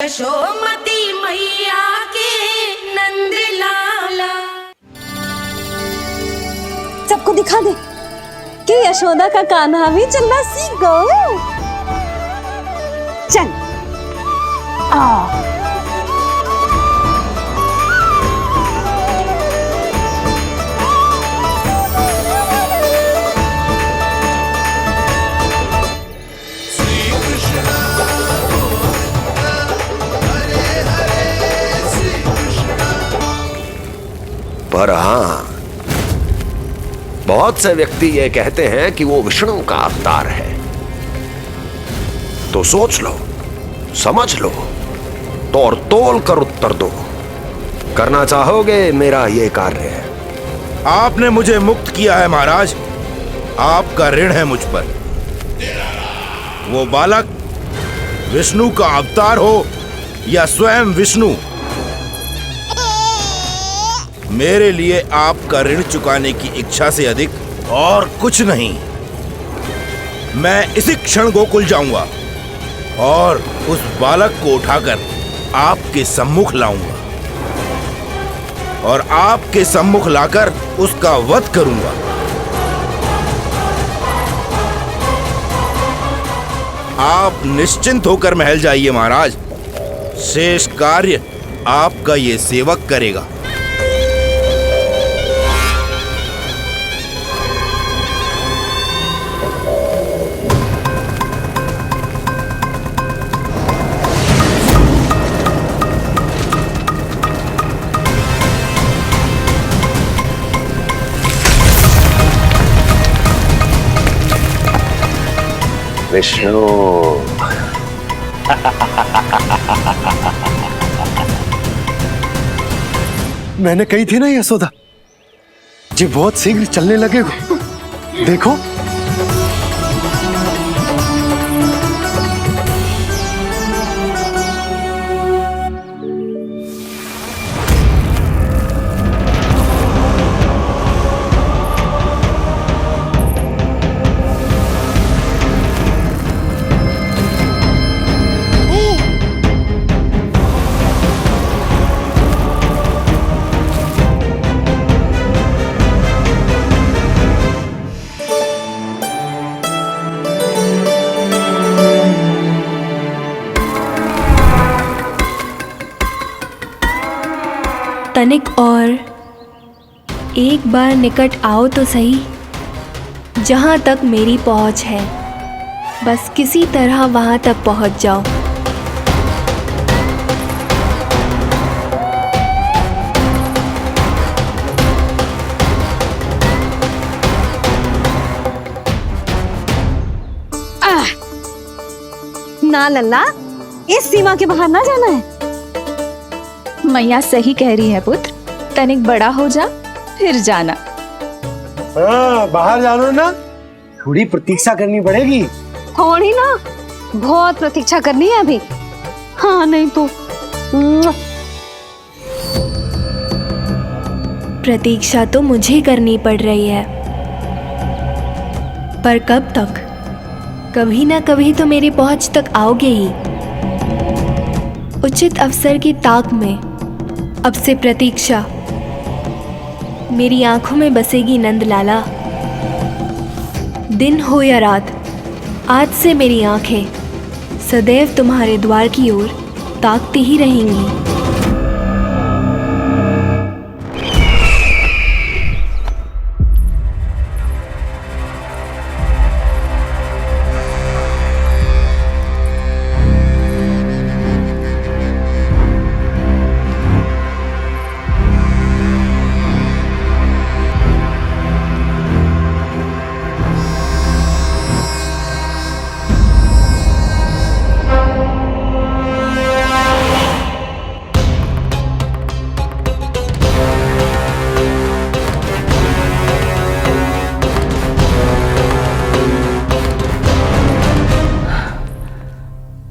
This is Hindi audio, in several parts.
यशोमती मैया के नंद लाला। सबको दिखा दे कि यशोदा का कान्हा भी चलना सीख गो। चल आ पर हाँ, बहुत से व्यक्ति ये कहते हैं कि वो विष्णु का अवतार है। तो सोच लो, समझ लो, तोड़ तोल कर उत्तर दो। करना चाहोगे मेरा ये कार्य? आपने मुझे मुक्त किया है महाराज, आपका ऋण है मुझ पर। वो बालक विष्णु का अवतार हो या स्वयं विष्णु, मेरे लिए आपका ऋण चुकाने की इच्छा से अधिक और कुछ नहीं। मैं इसी क्षण गोकुल जाऊंगा और उस बालक को उठाकर आपके सम्मुख लाऊंगा और आपके सम्मुख लाकर उसका वध करूंगा। आप निश्चिंत होकर महल जाइए महाराज, शेष कार्य आपका ये सेवक करेगा। विष्णु मैंने कही थी ना यशोदा, जी बहुत शीघ्र चलने लगेगा। देखो तनिक और एक बार निकट आओ तो सही, जहाँ तक मेरी पहुँच है, बस किसी तरह वहाँ तक पहुँच जाओ। ना लल्ला, इस सीमा के बाहर ना जाना है। मैया सही कह रही है पुत्र, तनिक बड़ा हो जा फिर जाना। हाँ, बाहर जानो ना, थोड़ी प्रतीक्षा करनी पड़ेगी। थोड़ी ना, बहुत प्रतीक्षा करनी है अभी। हाँ नहीं तो प्रतीक्षा तो मुझे करनी पड़ रही है, पर कब तक? कभी ना कभी तो मेरी पहुंच तक आओगे ही। उचित अवसर की ताक में अब से प्रतीक्षा मेरी आंखों में बसेगी नंद लाला। दिन हो या रात, आज से मेरी आंखें सदैव तुम्हारे द्वार की ओर ताकती ही रहेंगी।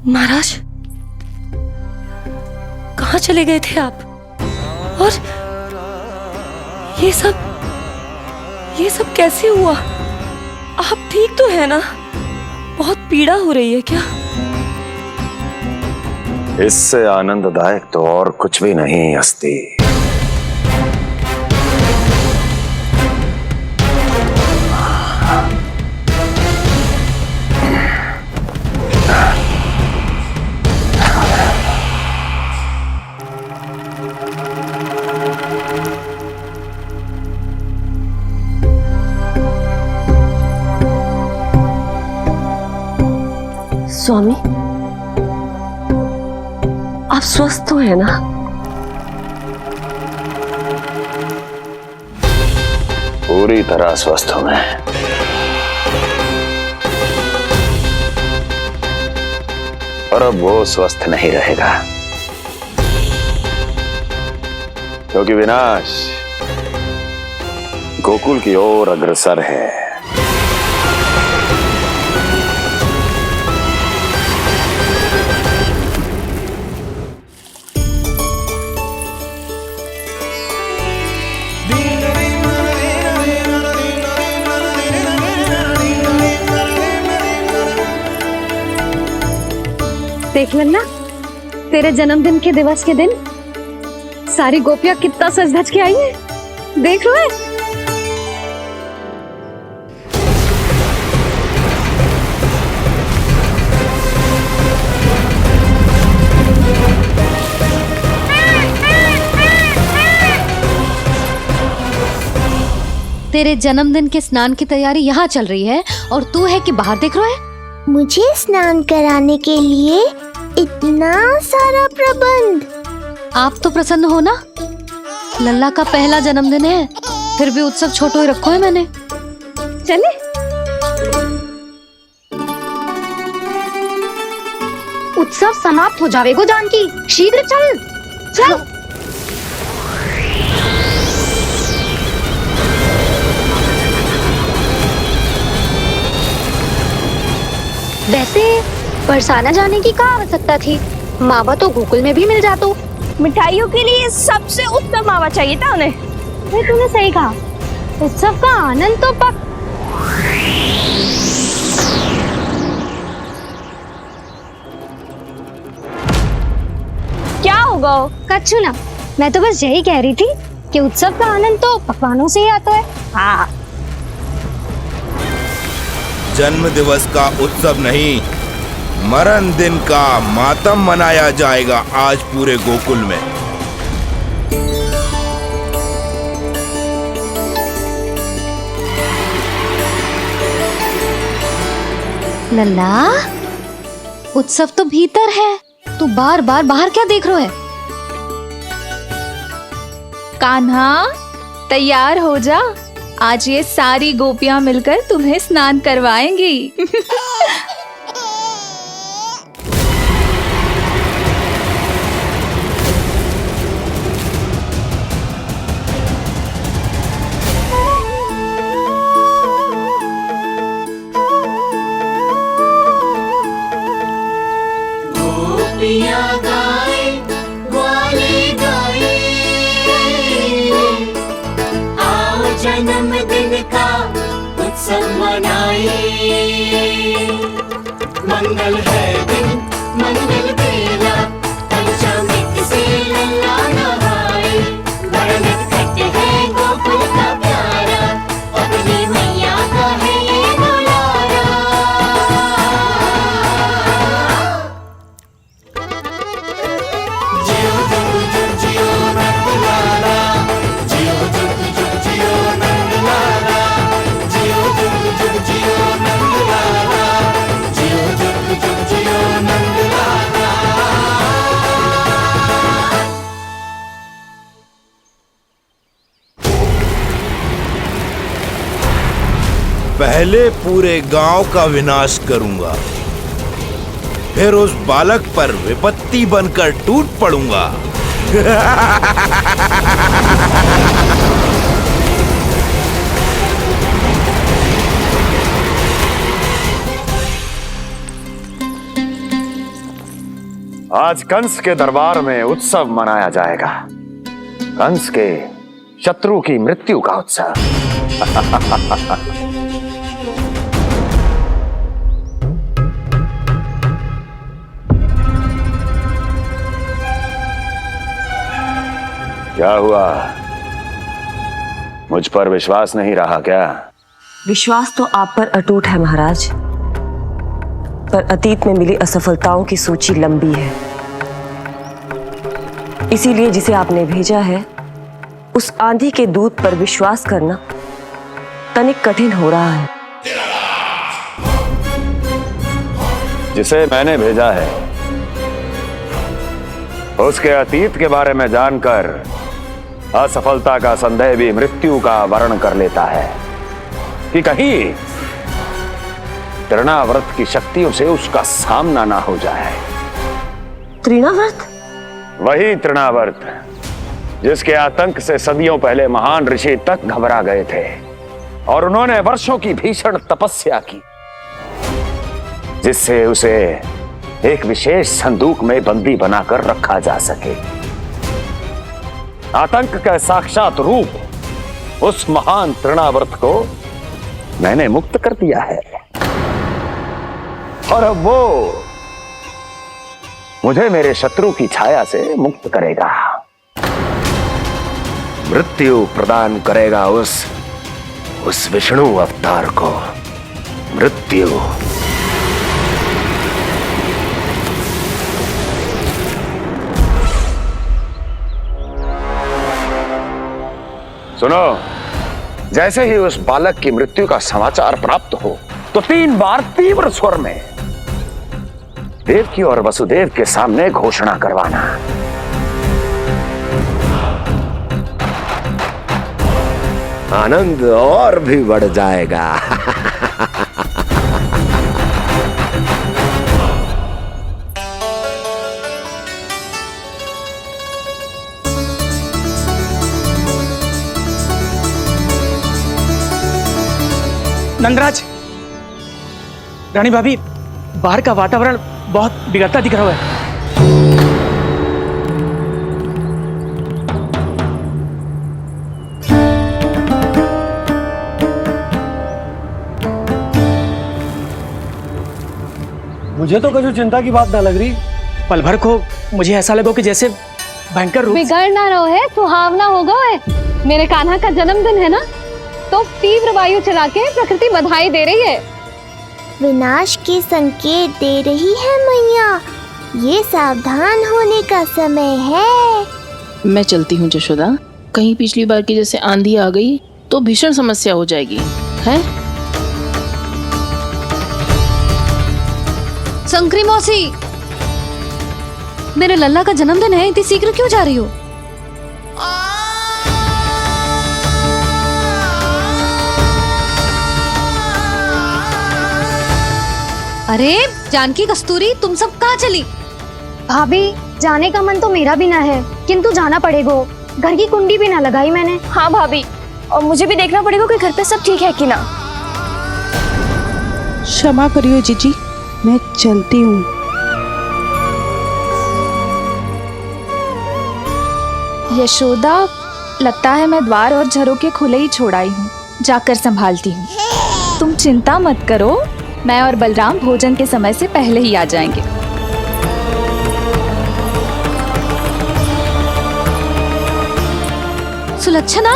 महाराज, कहाँ चले गए थे आप? और ये सब कैसे हुआ? आप ठीक तो है ना? बहुत पीड़ा हो रही है क्या? इससे आनंददायक तो और कुछ भी नहीं हस्ती। स्वामी, आप स्वस्थ तो है ना? पूरी तरह स्वस्थ हूं मैं। पर अब वो स्वस्थ नहीं रहेगा, क्योंकि विनाश गोकुल की ओर अग्रसर है। देख लल्ला, तेरे जन्मदिन के दिवस के दिन सारी गोपियां कितना सज धज के आई है, देख लो है। तेरे जन्मदिन के स्नान की तैयारी यहाँ चल रही है और तू है कि बाहर देख रहा है। मुझे स्नान कराने के लिए इतना सारा प्रबंध। आप तो प्रसन्न हो ना? लल्ला का पहला जन्मदिन है, फिर भी उत्सव छोटो ही रखो है मैंने। चले उत्सव समाप्त हो जाएगा जानकी, शीघ्र चल चल। वैसे बरसाना जाने की क्या आवश्यकता थी? मावा तो गोकुल में भी मिल जातो। मिठाइयों के लिए सबसे उत्तम मावा चाहिए था उन्हें। तूने सही कहा, उत्सव का आनंद तो पक। क्या होगा? कच्छू ना, मैं तो बस यही कह रही थी कि उत्सव का आनंद तो पकवानों से ही आता है। हाँ, जन्म दिवस का उत्सव नहीं, मरण दिन का मातम मनाया जाएगा आज पूरे गोकुल में। लल्ला, उत्सव तो भीतर है, तू बार बार बाहर क्या देख रहा है? कान्हा तैयार हो जा, आज ये सारी गोपियां मिलकर तुम्हें स्नान करवाएंगी। जन्मदिन का उत्सव मनाए, मंगल है दिन मंगल बेला, पंचामृत से लल्ला नहाए, बड़ा नटखट है गोकुल का प्यारा, अपनी मैया का है ये दुलारा। जियो जुग जुग जियो नंदलाला, जियो जुग जुग जियो नंदलाला, जियो जुग जुग जियो नंदलाला, जियो जुग जुग जियो नंदलाला। पहले पूरे गांव का विनाश करूंगा, फिर उस बालक पर विपत्ति बनकर टूट पड़ूंगा। आज कंस के दरबार में उत्सव मनाया जाएगा, कंस के शत्रु की मृत्यु का उत्सव। क्या हुआ? मुझ पर विश्वास नहीं रहा क्या? विश्वास तो आप पर अटूट है महाराज, पर अतीत में मिली असफलताओं की सूची लंबी है। इसीलिए जिसे आपने भेजा है उस आंधी के दूत पर विश्वास करना तनिक कठिन हो रहा है। जिसे मैंने भेजा है उसके अतीत के बारे में जानकर असफलता का संदेह भी मृत्यु का वर्ण कर लेता है कि कहीं तृणाव्रत की शक्तियों से उसका सामना ना हो जाए। तृणाव्रत? वही तृणाव्रत जिसके आतंक से सदियों पहले महान ऋषि तक घबरा गए थे और उन्होंने वर्षों की भीषण तपस्या की, जिससे उसे एक विशेष संदूक में बंदी बनाकर रखा जा सके। आतंक का साक्षात रूप उस महान तृणाव्रत को मैंने मुक्त कर दिया है और अब वो मुझे मेरे शत्रु की छाया से मुक्त करेगा, मृत्यु प्रदान करेगा उस विष्णु अवतार को। मृत्यु सुनो, जैसे ही उस बालक की मृत्यु का समाचार प्राप्त हो तो 3 बार तीव्र स्वर में देवकी और वसुदेव के सामने घोषणा करवाना। आनंद और भी बढ़ जाएगा। नंदराज, रानी भाभी, बाहर का वातावरण बहुत बिगड़ता दिख रहा है। मुझे तो कुछ चिंता की बात ना लग रही। पल भर को मुझे ऐसा लगो कि जैसे भयंकर रूप बिगड़ ना रहो है, सुहावना होगा है। मेरे कान्हा का जन्मदिन है ना, तो तीव्र वायु चला के प्रकृति बधाई दे रही है। विनाश के संकेत दे रही है मैया, ये सावधान होने का समय है। मैं चलती हूँ जशोदा, कहीं पिछली बार की जैसे आंधी आ गई तो भीषण समस्या हो जाएगी, है? संक्री मौसी, मेरे लल्ला का जन्मदिन है, इतनी शीघ्र क्यों जा रही हो? अरे जानकी, कस्तूरी, तुम सब कहाँ चली? भाभी, जाने का मन तो मेरा भी ना है, किंतु जाना पड़ेगा। घर की कुंडी भी ना लगाई मैंने। हाँ भाभी, और मुझे भी देखना पड़ेगा कि घर पे सब ठीक है कि ना। क्षमा करियो जीजी, मैं चलती हूँ। यशोदा, लगता है मैं द्वार और झरोखे खुले ही छोड़ आई हूँ, जाकर संभालती हूँ। तुम चिंता मत करो, मैं और बलराम भोजन के समय से पहले ही आ जाएंगे। सुलक्षणा,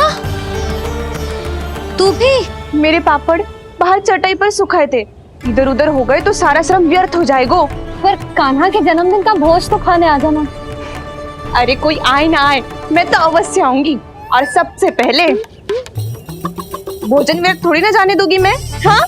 तू भी? मेरे पापड़ बाहर चटाई पर सुखाए थे, इधर उधर हो गए तो सारा श्रम व्यर्थ हो जाएगा। पर कान्हा के जन्मदिन का भोज तो खाने आ जाना। अरे कोई आए ना आए, मैं तो अवश्य आऊंगी, और सबसे पहले भोजन व्यर्थ थोड़ी ना जाने दूंगी मैं। हाँ,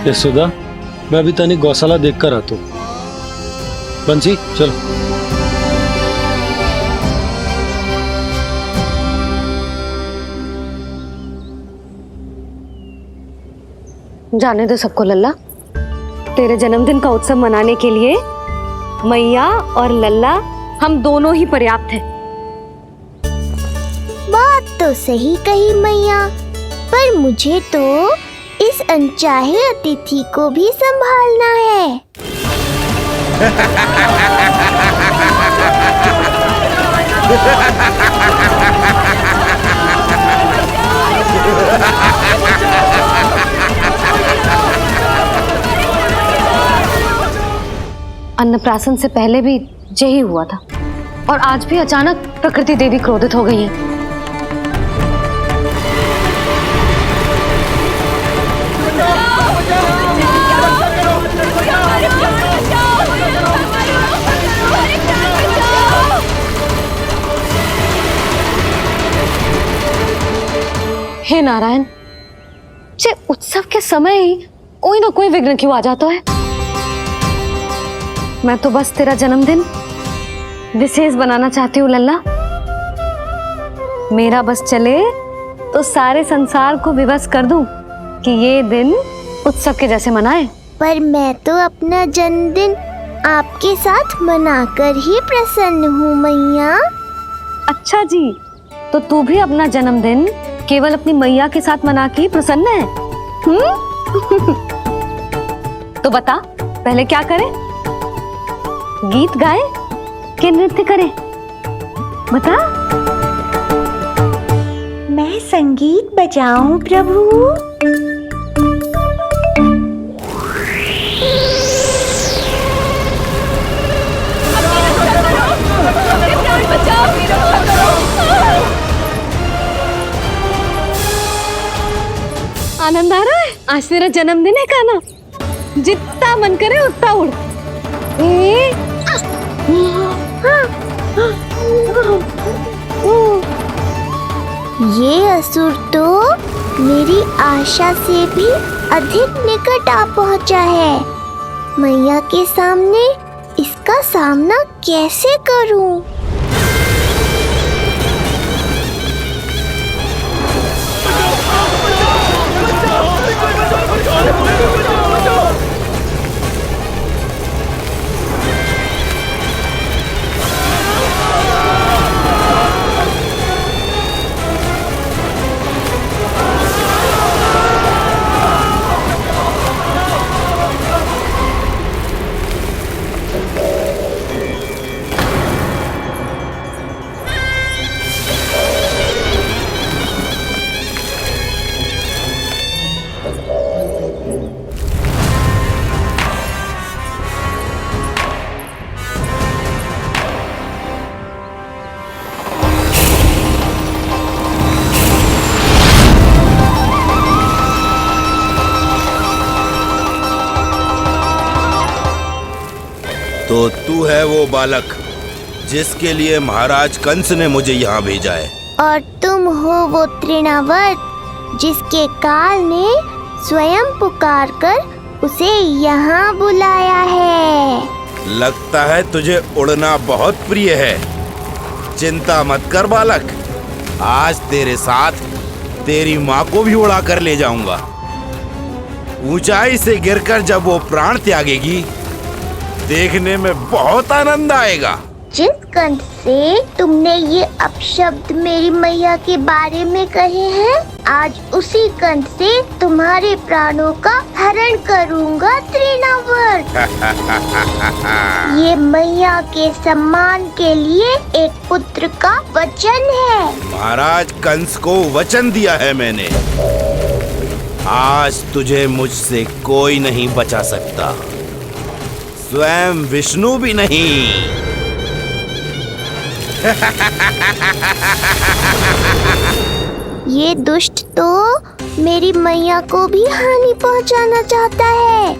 यशोदा, मैं अभी तनिक गौशाला देख कर आता हूँ। बंसी, चलो। जाने दो सबको लल्ला, तेरे जन्मदिन का उत्सव मनाने के लिए मैया और लल्ला हम दोनों ही पर्याप्त हैं। बात तो सही कही मैया, पर मुझे तो इस अनचाहे अतिथि को भी संभालना है। अन्नप्राशन से पहले भी यही हुआ था और आज भी अचानक प्रकृति देवी क्रोधित हो गई है। हे नारायण, जे उत्सव के समय ही कोई ना कोई विघ्न क्यों आ जाता है। मैं तो बस तेरा जन्मदिन विशेष बनाना चाहती हूँ लल्ला। मेरा बस चले तो सारे संसार को विवश कर दूं कि ये दिन उत्सव के जैसे मनाए। पर मैं तो अपना जन्मदिन आपके साथ मनाकर ही प्रसन्न हूँ मैया। अच्छा जी, तो तू भी अपना जन्मदिन केवल अपनी मैया के साथ मना के ही प्रसन्न है? तो बता, पहले क्या करें? गीत गाए कि नृत्य करें? बता। मैं संगीत बजाऊं प्रभु? आनंद आ रहा है? आज तेरा जन्मदिन है काना, जितना मन करे उतना उड़। ये असुर तो मेरी आशा से भी अधिक निकट आ पहुंचा है। मैया के सामने इसका सामना कैसे करूं? तो तू है वो बालक जिसके लिए महाराज कंस ने मुझे यहाँ भेजा है। और तुम हो वो तृणावर्त जिसके काल ने स्वयं पुकार कर उसे यहाँ बुलाया है। लगता है तुझे उड़ना बहुत प्रिय है। चिंता मत कर बालक, आज तेरे साथ तेरी माँ को भी उड़ा कर ले जाऊंगा। ऊंचाई से गिरकर जब वो प्राण त्यागेगी, देखने में बहुत आनंद आएगा। जिस कंठ से तुमने ये अपशब्द मेरी मैया के बारे में कहे हैं, आज उसी कंठ से तुम्हारे प्राणों का हरण करूंगा तृणावर्त। ये मैया के सम्मान के लिए एक पुत्र का वचन है। महाराज कंस को वचन दिया है मैंने। आज तुझे मुझसे कोई नहीं बचा सकता, स्वयं विष्णु भी नहीं। ये दुष्ट तो मेरी मैया को भी हानि पहुंचाना चाहता है।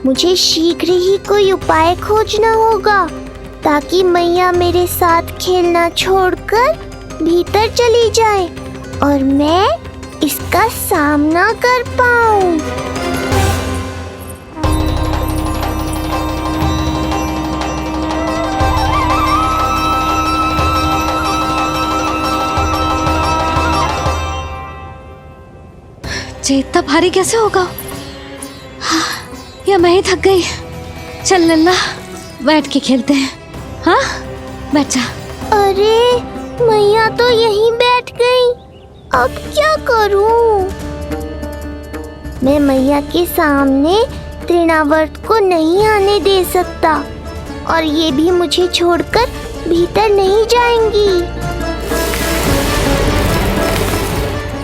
मुझे शीघ्र ही कोई उपाय खोजना होगा ताकि मैया मेरे साथ खेलना छोड़कर भीतर चली जाए और मैं इसका सामना कर पाऊं। इतना भारी कैसे होगा? या मैं ही थक गई? चल लल्ला, बैठ के खेलते हैं। हाँ, बैठ जा। अरे मैया तो यहीं बैठ गई, अब क्या करूं? मैं मैया के सामने तृणावर्त को नहीं आने दे सकता और ये भी मुझे छोड़कर भीतर नहीं जाएंगी।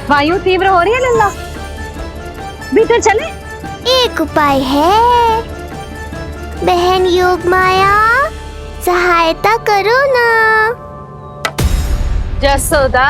वायु तीव्र हो रही है लल्ला, भीतर चले। एक उपाय है। बहन योग माया, सहायता करो ना। जसोदा,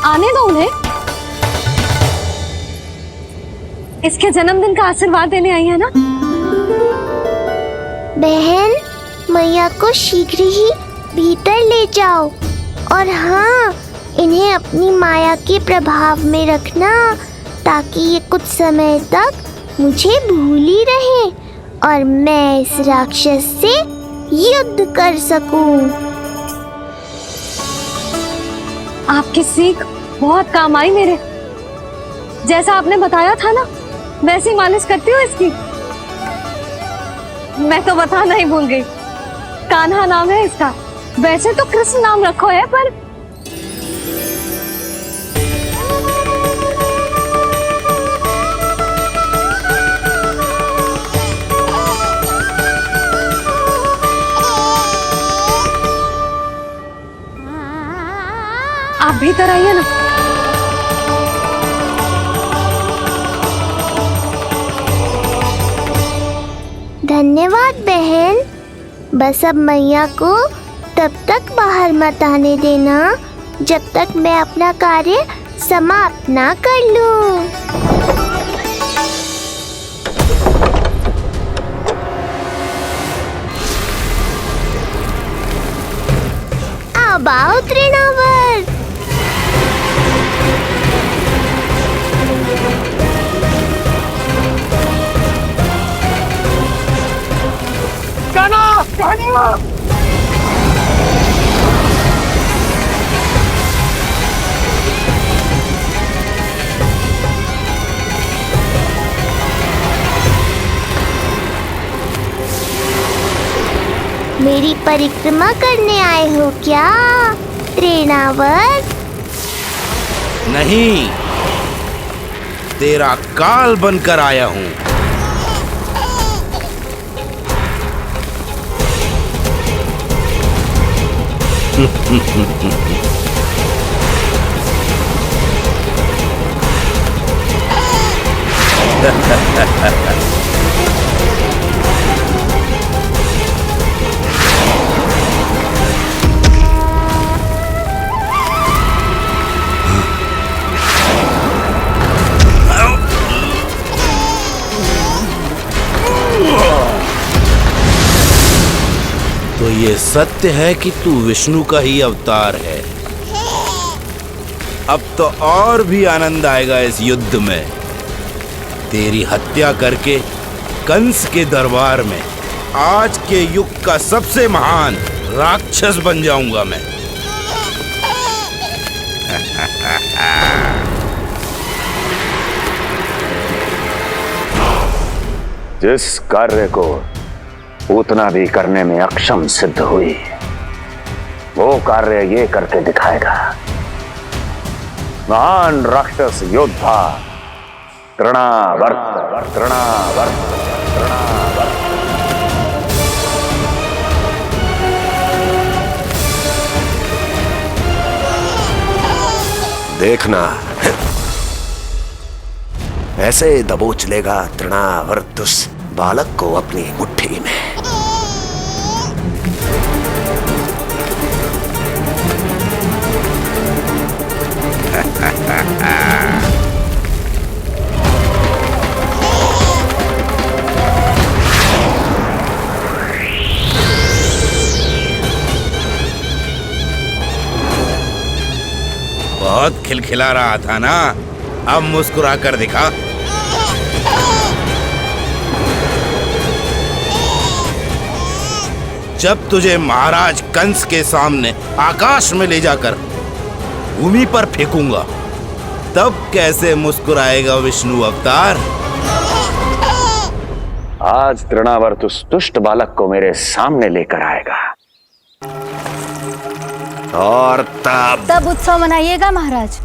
आने दो उन्हें। इसके जन्मदिन का आशीर्वाद देने आई है ना। बहन, मैया को शीघ्र ही भीतर ले जाओ। और हाँ, इन्हें अपनी माया के प्रभाव में रखना, ताकि ये कुछ समय तक मुझे भूली रहे और मैं इस राक्षस से युद्ध कर सकूं। आपकी सीख बहुत काम आई मेरे। जैसा आपने बताया था ना, वैसी मालिश करती हूँ इसकी। मैं तो बताना ही भूल गई, कान्हा नाम है इसका। वैसे तो कृष्ण नाम रखो है, पर आप भीतर आइए ना। धन्यवाद बहन। बस अब मैया को तब तक बाहर मत आने देना जब तक मैं अपना कार्य समाप्त ना कर लूं। अब आओ तृणावर। मेरी परिक्रमा करने आए हो क्या तृणावर? नहीं, तेरा काल बनकर आया हूँ। तो ये सत्य है कि तू विष्णु का ही अवतार है। अब तो और भी आनंद आएगा इस युद्ध में। तेरी हत्या करके कंस के दरबार में आज के युग का सबसे महान राक्षस बन जाऊंगा मैं। जिस कार्य को उतना भी करने में अक्षम सिद्ध हुई, वो कार्य ये करके दिखाएगा। महान राक्षस योद्धा तृणावर्त, तृणावर्त, तृणावर्त। देखना, ऐसे दबोच लेगा तृणावर्त उस बालक को अपनी मुट्ठी में। बहुत खिलखिला रहा था ना, अब मुस्कुरा कर दिखा। जब तुझे महाराज कंस के सामने आकाश में ले जाकर भूमि पर फेंकूंगा, तब कैसे मुस्कुराएगा विष्णु अवतार? आज तृणावर्त उस दुष्ट बालक को मेरे सामने लेकर आएगा और तब उत्सव मनाइएगा महाराज।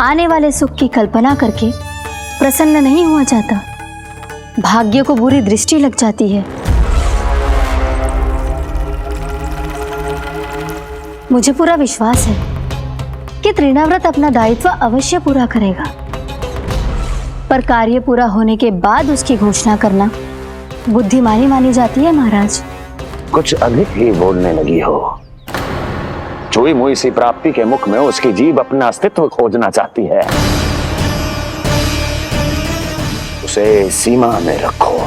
आने वाले सुख की कल्पना करके प्रसन्न नहीं हुआ जाता, भाग्य को बुरी दृष्टि लग जाती है। मुझे पूरा विश्वास है कि तृणाव्रत अपना दायित्व अवश्य पूरा करेगा, पर कार्य पूरा होने के बाद उसकी घोषणा करना बुद्धिमानी मानी जाती है महाराज। कुछ अधिक ही बोलने लगी हो। चुई मुई सी प्राप्ति के मुख में उसकी जीभ अपना अस्तित्व खोजना चाहती है। उसे सीमा में रखो।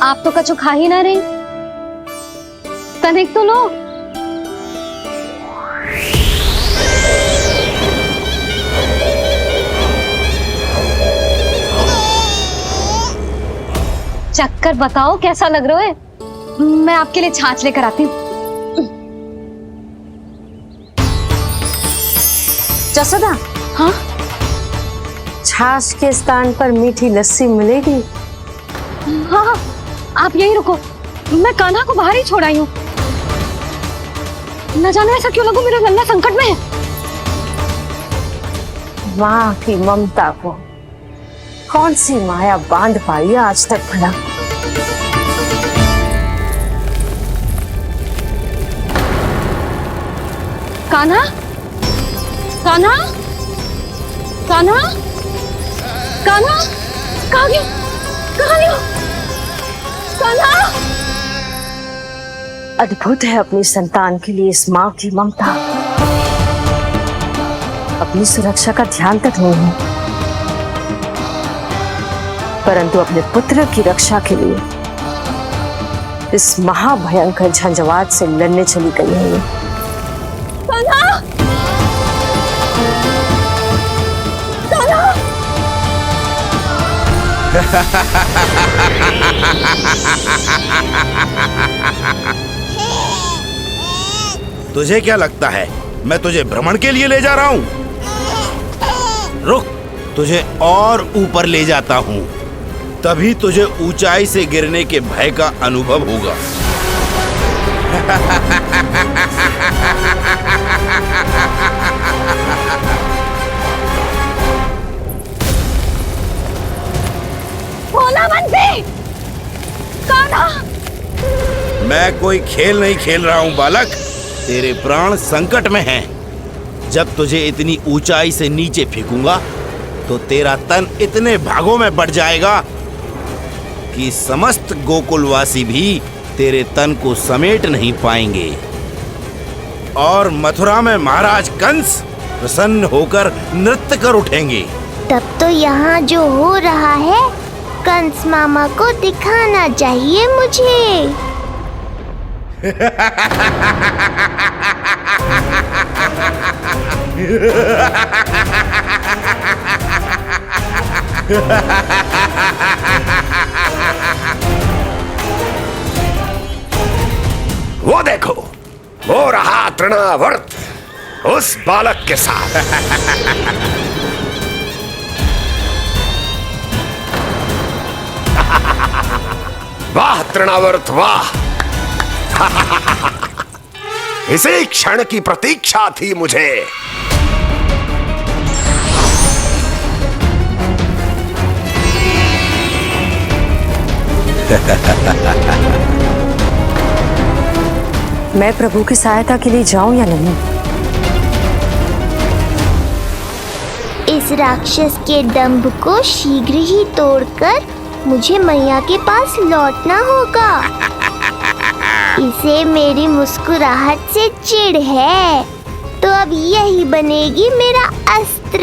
आप तो कछु खा ही ना रही, तनिक तो लो। चक्कर बताओ कैसा लग रहा है? मैं आपके लिए छाछ लेकर आती हूँ। जसोदा, हाँ, छाछ के स्थान पर मीठी लस्सी मिलेगी। हाँ हाँ, आप यहीं रुको, मैं कान्हा को बाहर ही छोड़ आई हूँ। न जाने ऐसा क्यों लगू, मेरा लल्ला संकट में है। माँ की ममता को कौन सी माया बांध पाई आज तक भला? कान्हा, कान्हा, कान्हा, कान्हा, कहाँ गया? कहाँ गया? कान्हा! अद्भुत है अपनी संतान के लिए इस माँ की ममता। अपनी सुरक्षा का ध्यान तक नहीं है, परंतु अपने पुत्र की रक्षा के लिए इस महाभयंकर झंझावात से लड़ने चली गई है। कान्हा! कान्हा! तुझे क्या लगता है मैं तुझे भ्रमण के लिए ले जा रहा हूँ? रुक, तुझे और ऊपर ले जाता हूँ, तभी तुझे ऊंचाई से गिरने के भय का अनुभव होगा। भोला बंसी! कान्हा! मैं कोई खेल नहीं खेल रहा हूँ बालक, तेरे प्राण संकट में हैं। जब तुझे इतनी ऊंचाई से नीचे फेंकूंगा तो तेरा तन इतने भागों में बढ़ जाएगा कि समस्त गोकुलवासी भी तेरे तन को समेट नहीं पाएंगे और मथुरा में महाराज कंस प्रसन्न होकर नृत्य कर उठेंगे। तब तो यहाँ जो हो रहा है कंस मामा को दिखाना चाहिए मुझे। वो देखो, वो रहा तृणावर्त उस बालक के साथ। वाह तृणावर्त वाह! इसी क्षण की प्रतीक्षा थी मुझे। मैं प्रभु की सहायता के लिए जाऊं या नहीं? इस राक्षस के दंभ को शीघ्र ही तोड़कर मुझे मैया के पास लौटना होगा। इसे मेरी मुस्कुराहट से चिढ़ है, तो अब यही बनेगी मेरा अस्त्र।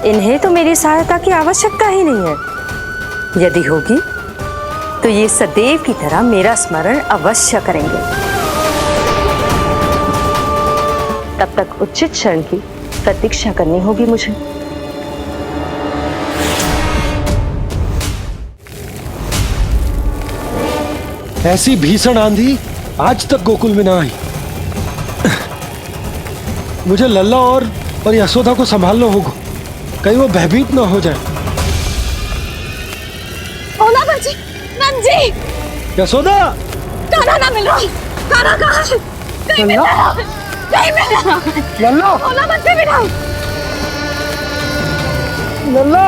इन्हें तो मेरी सहायता की आवश्यकता ही नहीं है। यदि होगी तो ये सदैव की तरह मेरा स्मरण अवश्य करेंगे। तब तक उचित क्षण की प्रतीक्षा करनी होगी मुझे। ऐसी भीषण आंधी आज तक गोकुल में ना आई। मुझे लल्ला और यशोदा को संभालना होगा, कहीं वो भयभीत ना हो जाए। ओला बंजी, नंजी, यशोदा, कान्हा ना मिल रहा। कान्हा कहाँ है? कहीं मिल रहा, कहीं मिल रहा। लल्ला, ओला बंजी मिला। लल्ला,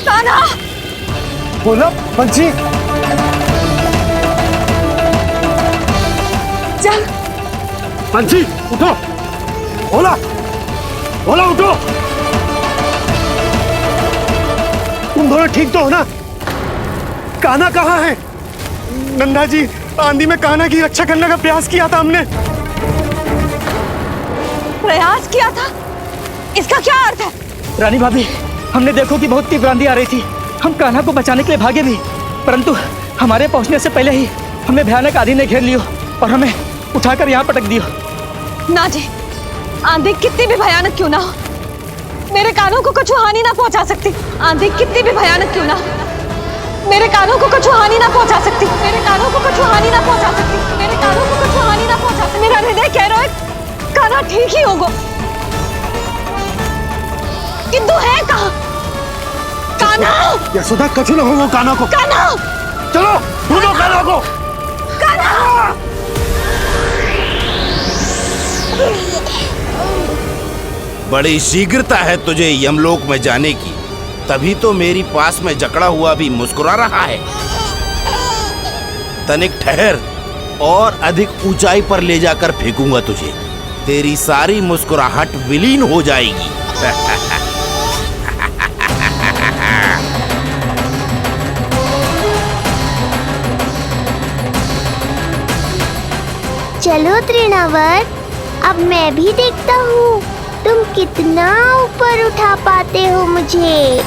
कान्हा, बोला बंसी। चल बंसी, उठो। ओला, ओला उठो। तुम दोनों ठीक तो हो ना? कान्हा कहाँ है? नंदा जी, आंधी में कान्हा की रक्षा करने का प्रयास किया था हमने। प्रयास किया था? इसका क्या अर्थ है? रानी भाभी, हमने देखो कि बहुत तीव्र आंधी आ रही थी। हम कान्हा को बचाने के लिए भागे भी, परंतु हमारे पहुंचने से पहले ही हमें भयानक आंधी ने घेर लियो और हमें उठाकर यहाँ पटक दियो। ना जी, आंधी कितनी भी भयानक क्यों ना हो, मेरे कानों को कुछ हानि ना पहुंचा सकती। आंधी कितनी भी भयानक क्यों ना हो, मेरे कानों को कुछ हानि ना पहुंचा सकती। मेरे कानों को कुछ हानि ना पहुंचा सकती। मेरे कानों को कुछ हानि ना पहुंचा सकती। मेरा हृदय कह रहा है कान्हा ठीक ही होगा, किंतु है कहाँ? कान्हा! यशोदा, कछु न हो वो कान्हा को। कान्हा! चलो ढूंढो कान्हा को। कान्हा! बड़ी शीघ्रता है तुझे यमलोक में जाने की, तभी तो मेरी पास में जकड़ा हुआ भी मुस्कुरा रहा है। तनिक ठहर और अधिक ऊंचाई पर ले जाकर फेंकूंगा तुझे, तेरी सारी मुस्कुराहट विलीन हो जाएगी। चलो तृणावर्त, अब मैं भी देखता हूँ तुम कितना ऊपर उठा पाते हो मुझे।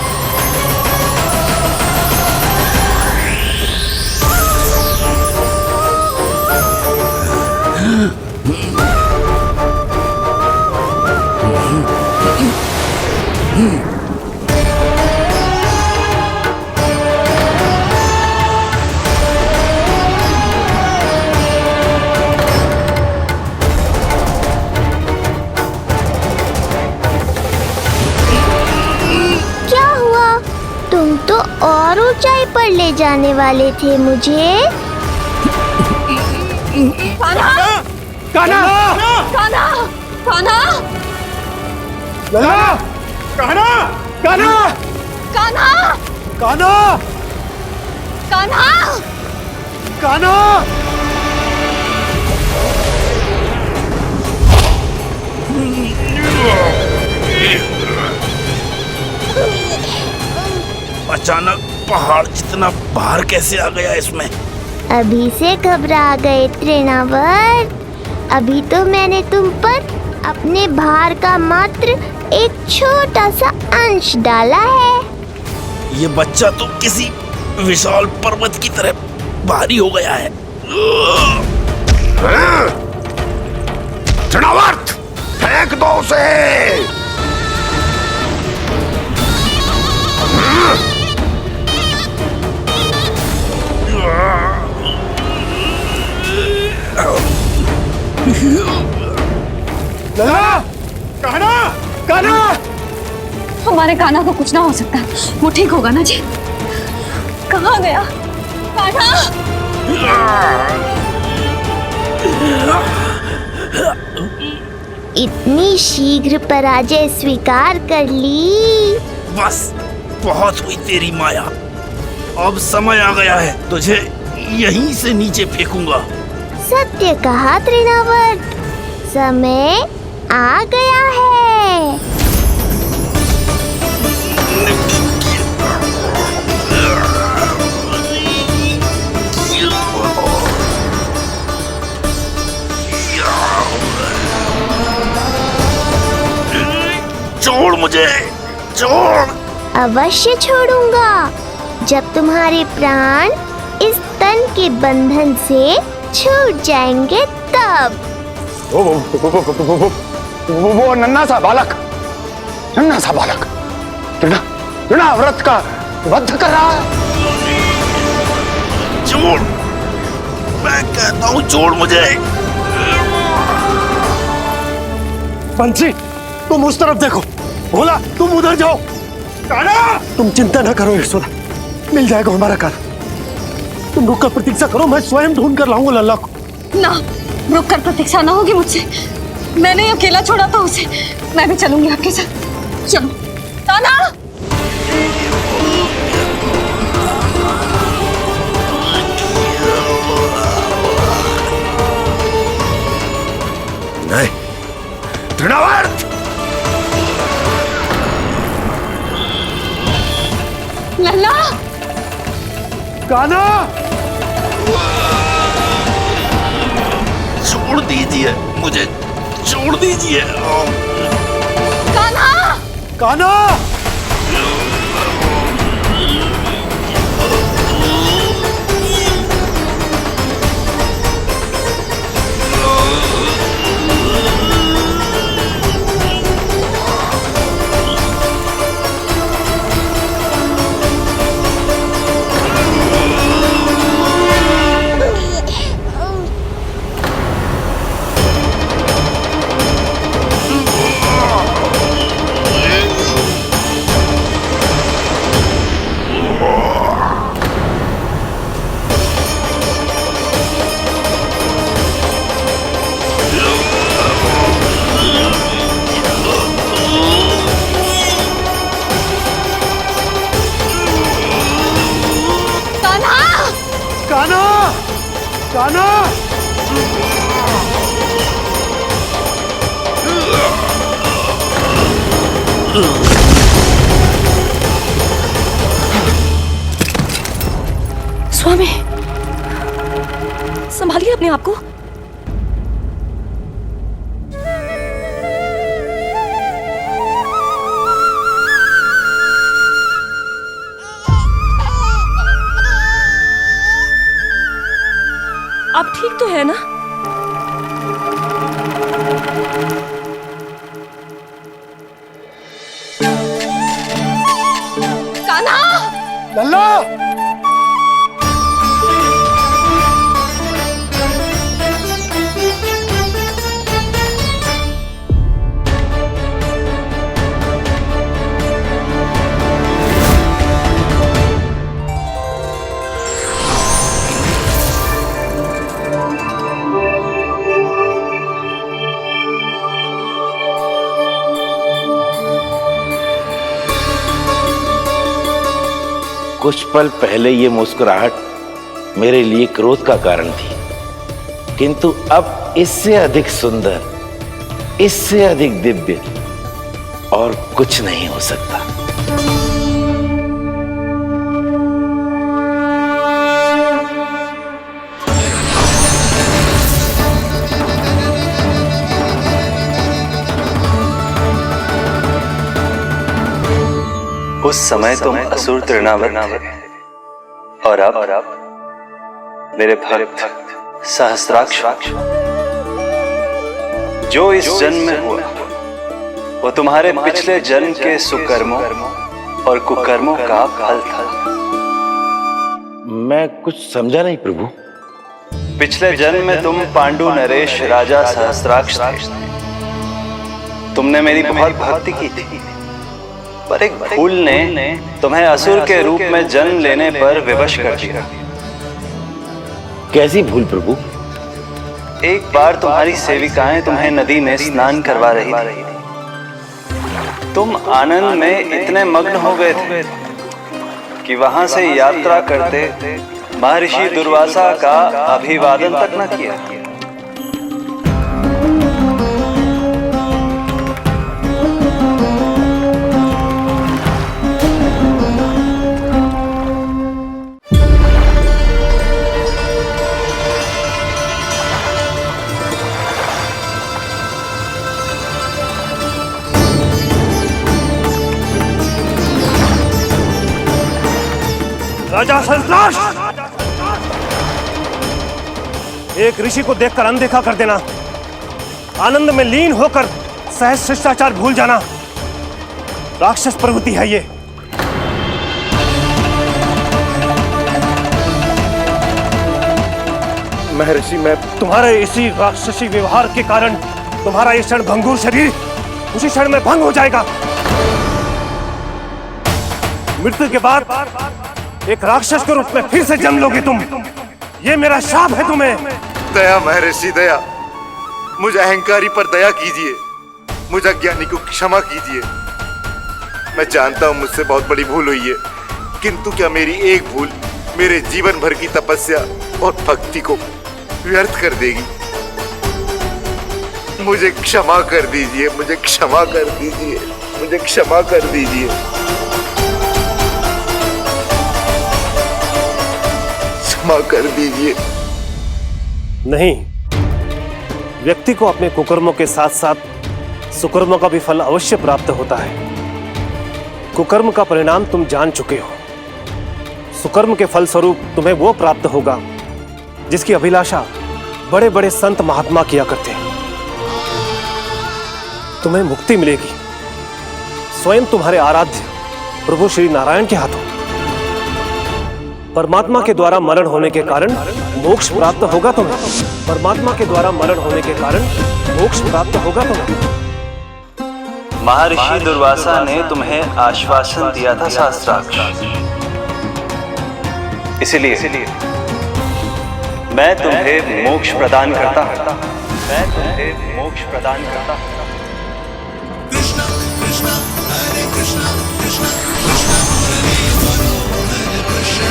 और ऊंचाई पर ले जाने वाले थे मुझे। कान्हा! कान्हा! कान्हा! कान्हा! लल्ला! कान्हा! कान्हा! कान्हा! कान्हा! कान्हा! कान्हा! अचानक पहाड़ जितना भार कैसे आ गया इसमें? अभी से घबरा गए तृणावर्त, अभी तो मैंने तुम पर अपने भार का मात्र एक छोटा सा अंश डाला है। ये बच्चा तो किसी विशाल पर्वत की तरह भारी हो गया है। तृणावर्त, फेंक दो उसे। कान्हा! कान्हा! हमारे कान्हा को कुछ ना हो सकता, वो ठीक होगा ना जी। कहाँ गया कान्हा? इतनी शीघ्र पराजय स्वीकार कर ली। बस बहुत हुई तेरी माया, अब समय आ गया है, तुझे यहीं से नीचे फेंकूंगा। सत्य कहा तृणावर्त, समय आ गया है। अवश्य छोड़ूंगा जब तुम्हारे प्राण इस तन के बंधन से छूट जाएंगे तब। वो नन्हा सा बालक तृणाव्रत का वध कर रहा है। छोड़, मैं कहता हूँ छोड़ मुझे। बंसी, तुम उस तरफ देखो। भोला, तुम उधर जाओ। कान्हा, तुम चिंता न करो यशोदा, मिल जाएगा हमारा कान्हा। तुम रुक कर प्रतीक्षा करो, मैं स्वयं ढूंढ कर लाऊंगा लल्ला को। ना, रुक कर प्रतीक्षा ना होगी मुझसे। मैंने अकेला छोड़ा था उसे, मैं भी चलूंगी आपके साथ। चलो कान्हा। नहीं, तृणावर्त! लल्ला! कान्हा! छोड़ दीजिए मुझे, छोड़ दीजिए। कान्हा! कान्हा! स्वामी, संभालिए अपने आप को। आप ठीक तो है ना? कान्हा! लल्ला! कुछ पल पहले ये मुस्कुराहट मेरे लिए क्रोध का कारण थी, किंतु अब इससे अधिक सुंदर, इससे अधिक दिव्य और कुछ नहीं हो सकता। उस समय तुम असुर तृणावर्त थे और अब मेरे भक्त सहस्राक्ष। जो इस जन्म में हुआ वो तुम्हारे पिछले जन्म के सुकर्मों और कुकर्मों का फल था। मैं कुछ समझा नहीं प्रभु। पिछले जन्म में तुम पांडु नरेश राजा सहस्राक्ष थे। तुमने मेरी बहुत भक्ति की थी, पर एक भूल ने तुम्हें असुर के रूप में जन्म लेने पर विवश कर दिया। कैसी भूल प्रभु? एक बार तुम्हारी सेविकाएं तुम्हें नदी में स्नान करवा रही थी। तुम आनंद में इतने मग्न हो गए थे कि वहां से यात्रा करते महर्षि दुर्वासा का अभिवादन तक न किया। राजा संतराश, एक ऋषि को देखकर अनदेखा कर देना, आनंद में लीन होकर सहज शिष्टाचार भूल जाना, राक्षस प्रवृत्ति है ये। महर्षि, मैं तुम्हारे इसी राक्षसी व्यवहार के कारण तुम्हारा ये क्षण भंगुर शरीर उसी क्षण में भंग हो जाएगा। मृत्यु के बाद एक राक्षस के रूप में फिर से जन्म लोगे तुम। ये मेरा शाप है तुम्हें। दया महर्षि, दया। मुझ अहंकारी पर दया कीजिए, मुझ अज्ञानी को क्षमा कीजिए। मैं जानता हूँ मुझसे बहुत बड़ी भूल हुई है, किंतु क्या मेरी एक भूल मेरे जीवन भर की तपस्या और भक्ति को व्यर्थ कर देगी? मुझे क्षमा कर दीजिए, मुझे क्षमा कर दीजिए, मुझे क्षमा कर दीजिए। क्षमा कर दीजिए। नहीं, व्यक्ति को अपने कुकर्मों के साथ साथ सुकर्मों का भी फल अवश्य प्राप्त होता है। कुकर्म का परिणाम तुम जान चुके हो। सुकर्म के फल स्वरूप तुम्हें वो प्राप्त होगा जिसकी अभिलाषा बड़े बड़े संत महात्मा किया करते हैं। तुम्हें मुक्ति मिलेगी स्वयं तुम्हारे आराध्य प्रभु श्री नारायण के हाथों। परमात्मा के द्वारा मरण होने के कारण मोक्ष प्राप्त होगा तुम्हें। परमात्मा के द्वारा मरण होने के कारण मोक्ष प्राप्त होगा तुम्हें। महर्षि दुर्वासा ने तुम्हें आश्वासन दिया था शास्त्राक्ष, इसलिए मैं तुम्हें मोक्ष प्रदान करता हूं। मैं तुम्हें मोक्ष प्रदान करता हूं। कृष्ण कृष्ण हरे कृष्ण कृष्ण कृष्ण हरे कृष्ण।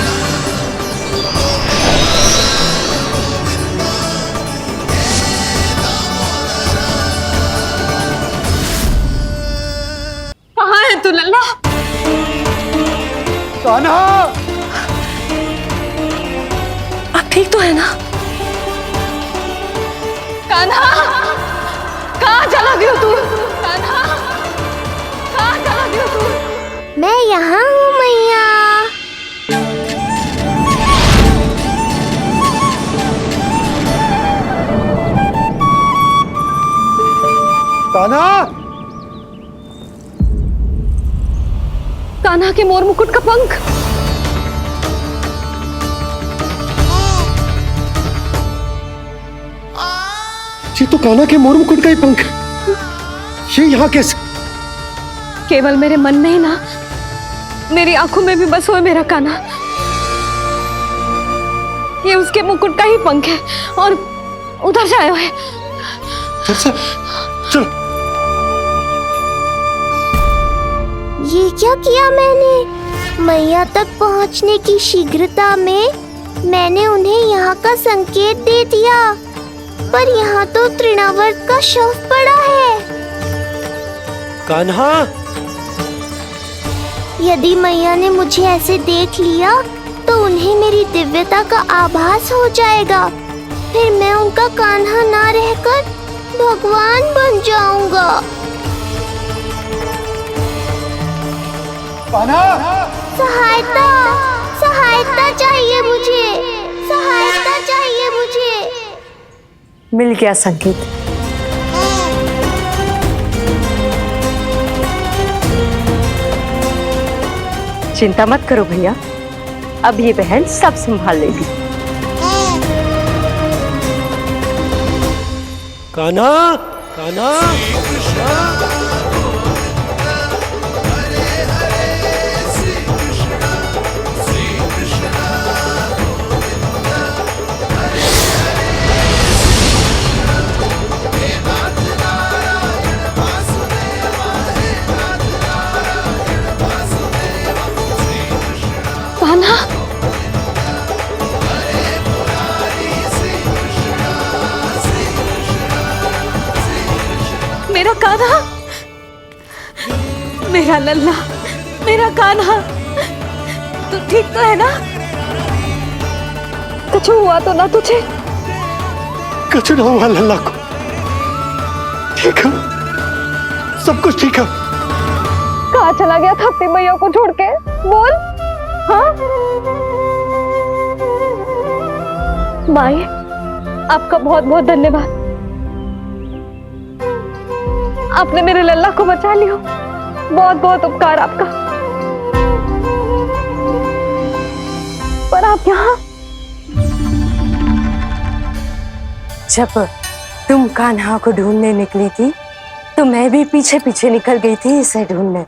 कहाँ है तू लल्ला? कान्हा, आप ठीक तो है ना? कान्हा, कहाँ चला गया तू? कान्हा, कहाँ चला गया तू? मैं यहाँ हूँ मैया। कान्हा, कान्हा के मोर मुकुट का पंख। ये तो कान्हा के मोर मुकुट का ही पंख। ये यहाँ कैसे? केवल मेरे मन में ही ना, मेरी आंखों में भी बस हुए मेरा कान्हा। ये उसके मुकुट का ही पंख है और उधर से आया है। चलो। ये क्या किया मैंने? मैया तक पहुंचने की शीघ्रता में मैंने उन्हें यहाँ का संकेत दे दिया, पर यहाँ तो तृणावर्त का शव पड़ा है। कान्हा, यदि मैया ने मुझे ऐसे देख लिया तो उन्हें मेरी दिव्यता का आभास हो जाएगा। फिर मैं उनका कान्हा ना रहकर भगवान बन जाऊंगा। सहायता, सहायता चाहिए मुझे, सहायता चाहिए मुझे। मिल गया संकेत। चिंता मत करो भैया, अब ये बहन सब संभाल लेगी। कान्हा, कान्हा, कान्हा, मेरा कान्हा, मेरा लल्ला, मेरा कान्हा, तू ठीक तो है ना? कुछ हुआ तो ना तुझे? कुछ ना हुआ लल्ला को। ठीक है, सब कुछ ठीक है। कहाँ चला गया था अपनी मैया को छोड़ के? बोल। हाँ, माई, आपका बहुत बहुत धन्यवाद। आपने मेरे लल्ला को बचा लिया। बहुत बहुत उपकार आपका। पर आप यहाँ? जब तुम कान्हा को ढूंढने निकली थी तो मैं भी पीछे पीछे निकल गई थी इसे ढूंढने।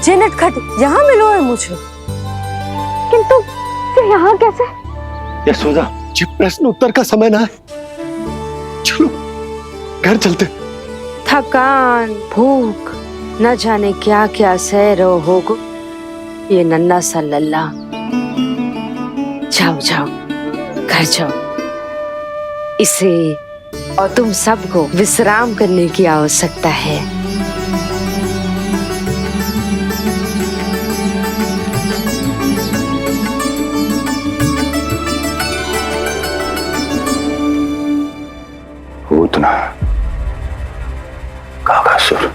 जे नटखट, यहाँ मिलो है मुझे। किंतु फिर यहाँ कैसे? यशोदा, जी प्रश्न उत्तर का समय ना है। चलो घर चलते। थकान, भूख, न जाने क्या क्या सह रहो होगो ये नन्ना सा लल्ला। जाओ जाओ, घर जाओ। इसे और तुम सबको विश्राम करने की आवश्यकता है। पूतना, काकासुर,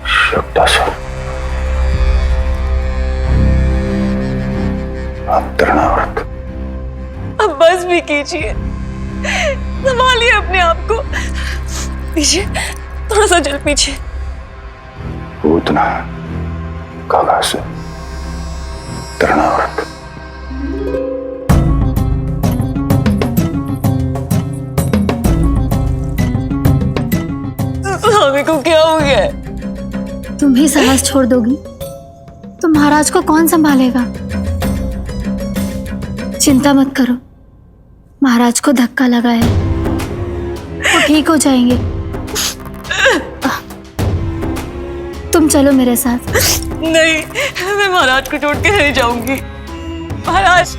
शुक्तासुर, अब तृणावर्त। अब बस भी कीजिए, संभालिए अपने आप को। पीछे, थोड़ा सा जल पीछे। पूतना, काकासुर, तृणावर्त। स्वामी को क्या हो गया? तुम ही साहस छोड़ दोगी तो महाराज को कौन संभालेगा? चिंता मत करो, महाराज को धक्का लगा है, वो ठीक हो जाएंगे। तुम चलो मेरे साथ। नहीं, मैं महाराज को छोड़ के नहीं जाऊंगी। महाराज,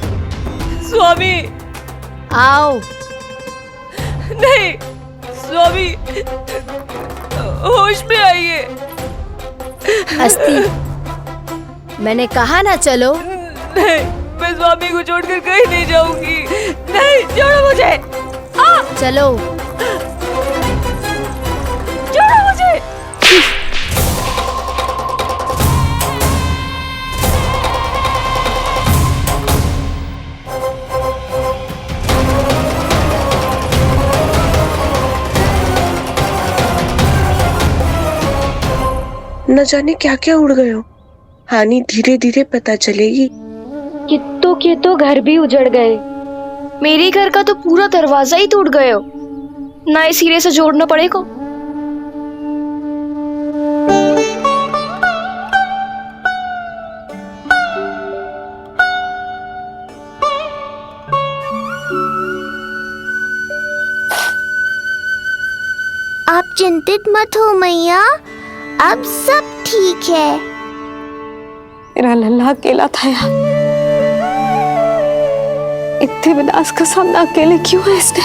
स्वामी, आओ। नहीं, स्वामी, होश में आइए। अस्ति, मैंने कहा ना चलो। नहीं, मैं स्वामी को छोड़कर कहीं नहीं जाऊंगी। नहीं, छोड़ो मुझे। चलो, छोड़ो मुझे। न जाने क्या क्या उड़ गए हो। हानि धीरे धीरे पता चलेगी। कित्तों के तो घर भी उजड़ गए। मेरे घर का तो पूरा दरवाजा ही टूट गए हो। नए सिरे से जोड़ना पड़ेगा। आप चिंतित मत हो मैया, अब सब ठीक है। मेरा लल्ला अकेला था यार। इतने विनाश का सामना अकेले क्यों है इसने?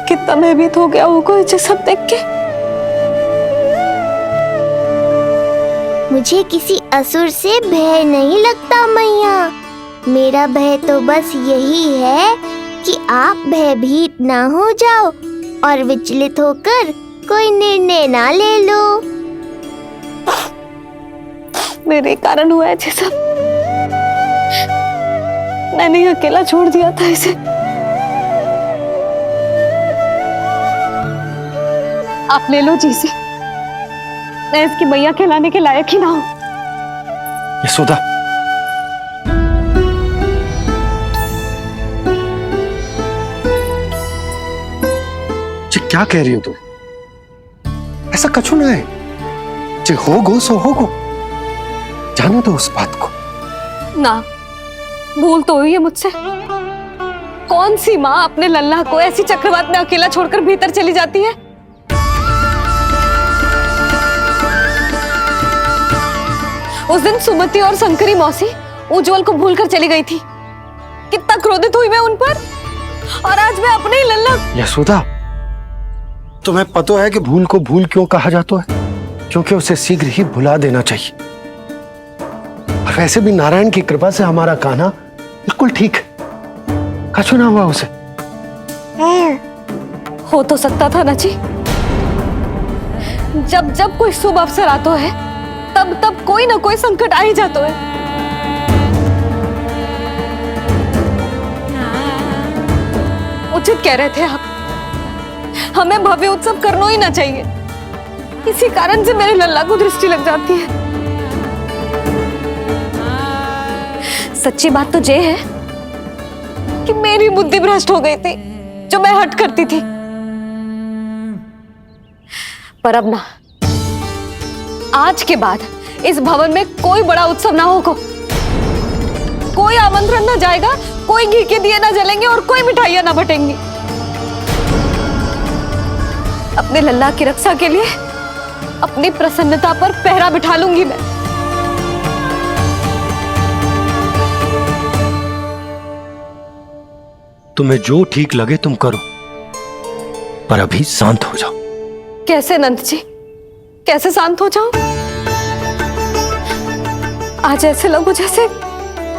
कितना भयभीत हो गया होगा इसे सब देख के। मुझे किसी असुर से भय नहीं लगता मैया। मेरा भय तो बस यही है कि आप भयभीत ना हो जाओ और विचलित होकर कोई निर्णय ना ले लो। मेरे कारण हुआ है ये सब। मैंने ही अकेला छोड़ दिया था इसे। आप ले लो जी से। मैं इसकी मैया खिलाने के लायक ही ना हूं। यशोदा, ये क्या कह रही हो तुम? ऐसा कछु ना है। जे होगो सो होगो, जाने दो उस बात को। ना, भूल तो हुई है मुझसे। कौन सी माँ अपने लल्ला को ऐसी चक्रवात में अकेला छोड़कर भीतर चली जाती है? उस दिन सुमति और शंकरी मौसी उज्जवल को भूलकर चली गई थी। कितना क्रोधित हुई मैं उन पर, और आज मैं अपने ही लल्ला। यशोदा, तुम्हें पता है कि भूल को भूल क्यों कहा जाता है? क्योंकि उसे शीघ्र ही भुला देना चाहिए। और वैसे भी नारायण की कृपा से हमारा कान्हा बिल्कुल ठीक है, कछु ना हुआ उसे। हो तो सकता था ना जी। जब जब कोई शुभ अवसर आता है तब तब कोई ना कोई संकट आ ही जाता है। उचित कह रहे थे आप। हमें भव्य उत्सव करना ही ना चाहिए। इसी कारण से मेरे लल्ला को दृष्टि लग जाती है। सच्ची बात तो ये है कि मेरी बुद्धि भ्रष्ट हो गई थी, जो मैं हट करती थी। पर अब ना, आज के बाद इस भवन में कोई बड़ा उत्सव ना होगा। कोई आमंत्रण ना जाएगा, कोई घी के दिए ना जलेंगे और कोई मिठाइयां ना बटेंगी। अपने लल्ला की रक्षा के लिए अपनी प्रसन्नता पर पहरा बिठा लूंगी मैं। तुम्हें जो ठीक लगे तुम करो, पर अभी शांत हो जाओ। कैसे नंद जी, कैसे शांत हो जाऊं? आज ऐसे लगो जैसे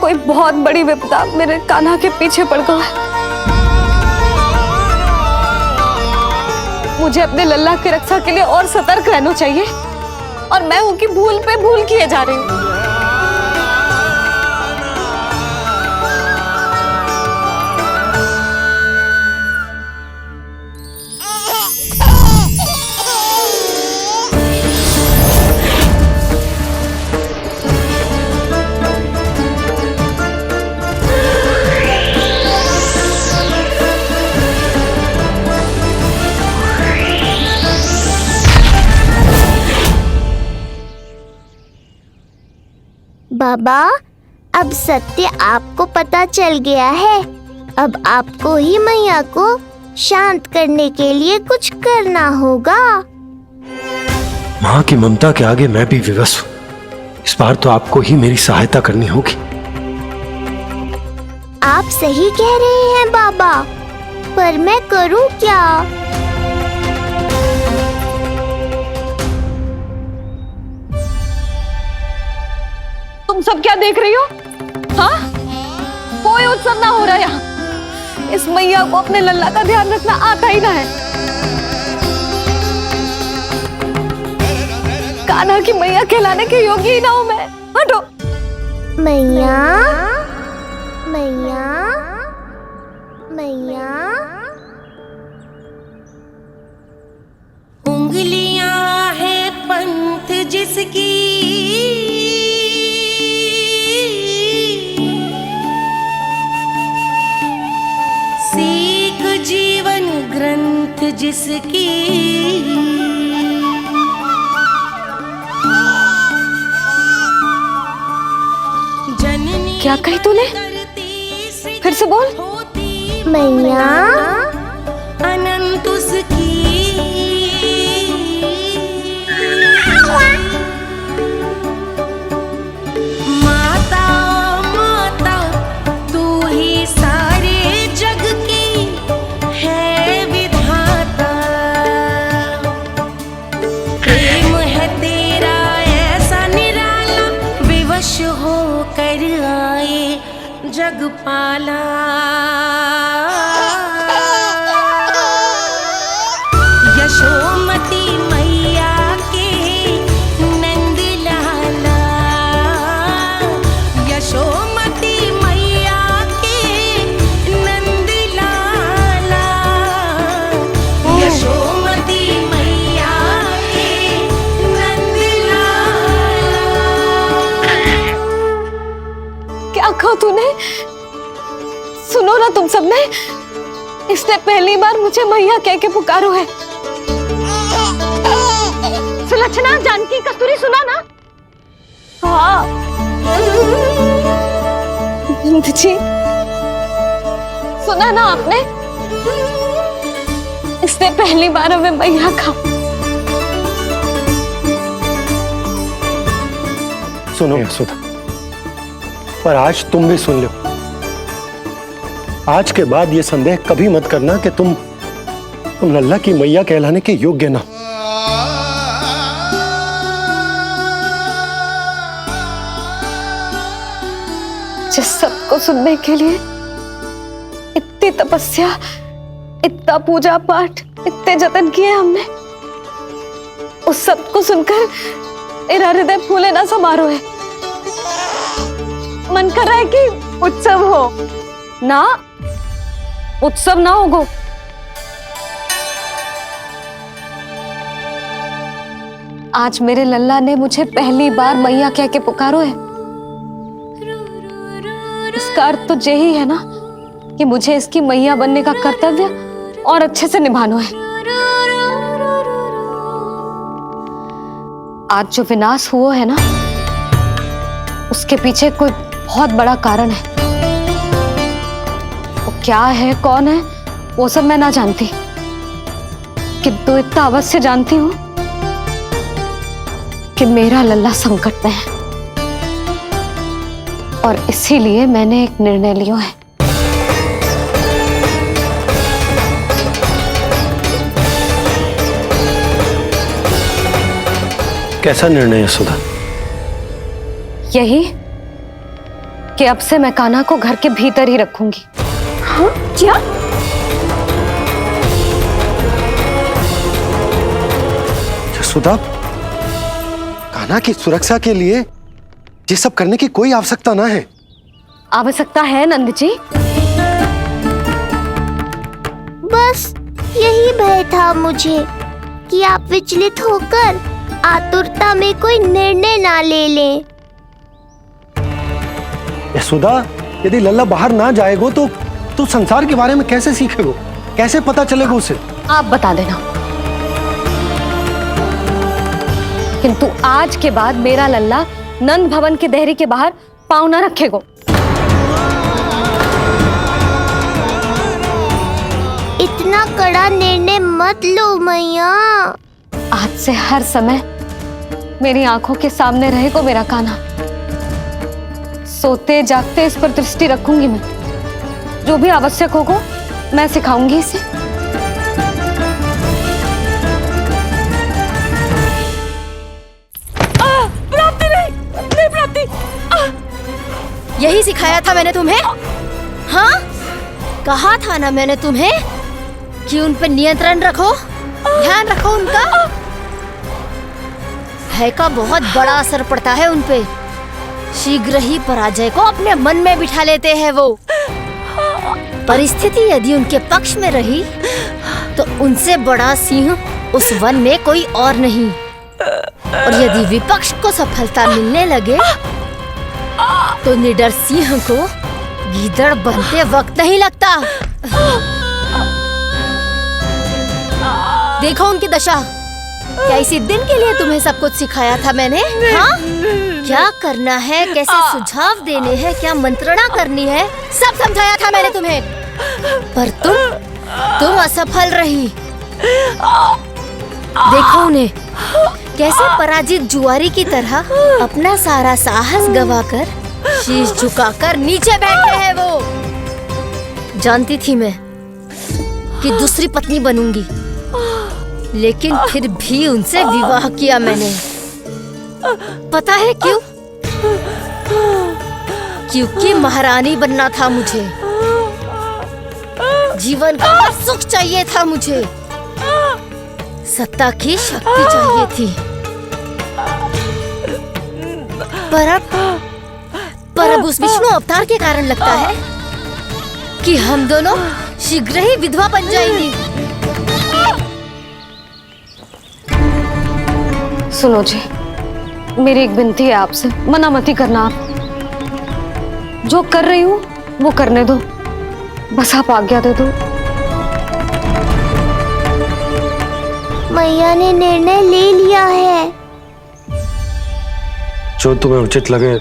कोई बहुत बड़ी विपदा मेरे कान्हा के पीछे पड़ गया है। मुझे अपने लल्ला की रक्षा के लिए और सतर्क रहना चाहिए, और मैं उनकी भूल पे भूल किए जा रही हूँ। बाबा, अब सत्य आपको पता चल गया है। अब आपको ही मैया को शांत करने के लिए कुछ करना होगा। माँ की ममता के आगे मैं भी विवश हूँ। इस बार तो आपको ही मेरी सहायता करनी होगी। आप सही कह रहे हैं बाबा, पर मैं करूँ क्या? तुम सब क्या देख रही हो? हाँ, कोई उत्सव ना हो रहा यहाँ। इस मैया को अपने लल्ला का ध्यान रखना आता ही ना है। कान्हा की मैया कहलाने के योग्य ही ना हूं मैं। हटो। मैया, मैया, मैया। उंगलियां है पंथ जिसकी, सीख जीवन ग्रंथ जिसकी, जननी। क्या कही तूने? फिर से बोल। मैया, अनंत उसकी, माता माता तू ही सारे जग की है विधाता। प्रेम है तेरा ऐसा निराला, विवश हो कर आए जग पाला। यशोमती मैया के नंद लाला, यशोमती मैया के नंद लाला, यशोमती मैया के नंद लाला। क्या कहा तूने? सुनो ना तुम सबने, इसने पहली बार मुझे मैया कह के पुकारो है। सुलक्षणा, जानकी, कस्तूरी, सुना ना? हाँ जी, सुना ना आपने? इसने पहली बार हमें मैया कहा। सुनो यशोदा, पर आज तुम भी सुन लो। आज के बाद ये संदेह कभी मत करना कि तुम लल्ला की मैया कहलाने के योग्य ना। जिस सबको सुनने के लिए इतनी तपस्या, इतना पूजा पाठ, इतने जतन किए हमने, उस सब को सुनकर मेरा हृदय फूले ना समारो है। मन कर रहा है कि उत्सव हो ना, उत्सव ना होगो। आज मेरे लल्ला ने मुझे पहली बार मैया कह के पुकारो है। इसका अर्थ तो यही है ना कि मुझे इसकी मैया बनने का कर्तव्य और अच्छे से निभाना है। आज जो विनाश हुआ है ना, उसके पीछे कोई बहुत बड़ा कारण है। वो क्या है, कौन है, वो सब मैं ना जानती, किंतु इतना अवश्य जानती हूँ कि मेरा लल्ला संकट में है और इसीलिए मैंने एक निर्णय लिया है। कैसा निर्णय है सुधा? यही कि अब से मैं कान्हा को घर के भीतर ही रखूंगी। हाँ? क्या? सुधा, कान्हा की सुरक्षा के लिए ये सब करने की कोई आवश्यकता ना है। आवश्यकता है नंद जी। बस यही भय था मुझे कि आप विचलित होकर आतुरता में कोई निर्णय ना ले लें। यशोदा, यदि लल्ला बाहर ना जाएगो तो संसार के बारे में कैसे सीखेगो, कैसे पता चलेगा उसे? आप बता देना। किंतु आज के बाद मेरा लल्ला नंद भवन के देहरी के बाहर पाँव न रखेगो। इतना कड़ा निर्णय मत लो मैया। आज से हर समय मेरी आंखों के सामने रहेगा मेरा कान्हा। सोते जागते इस पर दृष्टि रखूंगी मैं। जो भी आवश्यक होगा मैं सिखाऊंगी इसे। प्राप्ति नहीं प्राप्ति। यही सिखाया था मैंने तुम्हें। हाँ, कहा था ना मैंने तुम्हें कि उन पर नियंत्रण रखो, ध्यान रखो उनका। भय का बहुत बड़ा असर पड़ता है उन पे। शीघ्र ही पराजय को अपने मन में बिठा लेते हैं वो। परिस्थिति यदि उनके पक्ष में रही तो उनसे बड़ा सिंह उस वन में कोई और नहीं। और यदि विपक्ष को सफलता मिलने लगे तो निडर सिंह को गीदड़ बनते वक्त नहीं लगता। देखो उनकी दशा। क्या इसी दिन के लिए तुम्हें सब कुछ सिखाया था मैंने? हाँ? क्या करना है, कैसे सुझाव देने हैं, क्या मंत्रणा करनी है, सब समझाया था मैंने तुम्हें। पर तुम असफल रही। देखो उन्हें, कैसे पराजित जुआरी की तरह अपना सारा साहस गवाकर शीश झुकाकर नीचे बैठे हैं वो। जानती थी मैं कि दूसरी पत्नी बनूंगी, लेकिन फिर भी उनसे विवाह किया मैंने। पता है क्यों? क्योंकि महारानी बनना था मुझे। जीवन का हर सुख चाहिए था मुझे। सत्ता की शक्ति चाहिए थी। पर अब उस विष्णु अवतार के कारण लगता है कि हम दोनों शीघ्र ही विधवा बन जाएंगी। सुनो जी, मेरी एक विनती है आपसे, मना मत ही करना। आप जो कर रही हूँ वो करने दो, बस आप आज्ञा दे दो। मैया ने निर्णय ले लिया है। जो तुम्हें उचित लगे